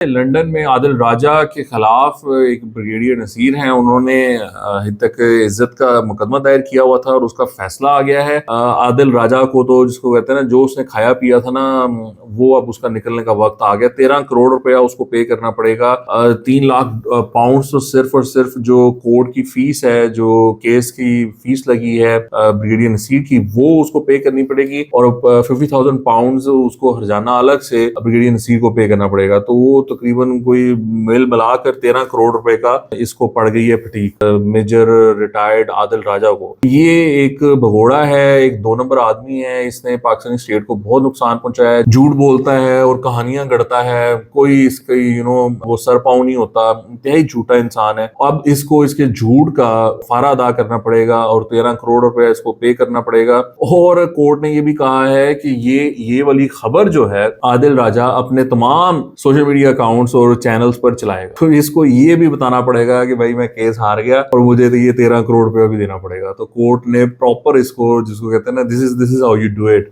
London में आदिल राजा के खिलाफ एक ब्रिगेडियर नसीर हैं, उन्होंने तक इज्जत का मुकदमा दायर किया हुआ था और उसका फैसला आ गया है। आदिल राजा को तो जिसको कहते हैं ना, जो उसने खाया पिया था ना, वो अब उसका निकलने का वक्त आ गया। 13 करोड़ रुपया उसको पे करना पड़ेगा। 3 लाख पाउंड तो सिर्फ और सिर्फ जो कोर्ट की फीस है, जो केस की फीस लगी है ब्रिगेडियर नसीर की, वो उसको पे करनी पड़ेगी और 50,000 पाउंड उसको हर्जाना अलग से ब्रिगेडियर नसीर को पे करना पड़ेगा। तो वो तकरीबन कोई मिल मिलाकर 13 करोड़ रुपए का इसको पड़ गई है फटीक मेजर रिटायर्ड आदिल राजा को। ये एक भगोड़ा है, एक 2 नंबर आदमी है। इसने पाकिस्तानी स्टेट को बहुत नुकसान पहुंचाया है, झूठ बोलता है और कहानियां गढ़ता है, कोई इसका वो सर पाँव नहीं होता, इंतहाई झूठा इंसान है। अब इसको इसके झूठ का फारा अदा करना पड़ेगा और 13 करोड़ रुपए इसको पे करना पड़ेगा। और कोर्ट ने ये भी कहा है कि ये वाली खबर जो है आदिल राजा अपने तमाम सोशल मीडिया अकाउंट्स और चैनल्स पर चलाएगा। तो इसको ये भी बताना पड़ेगा कि भाई मैं केस हार गया और मुझे तो ये 13 करोड़ रुपया भी देना पड़ेगा। तो कोर्ट ने प्रॉपर इसको, जिसको कहते हैं ना, this is how you do it,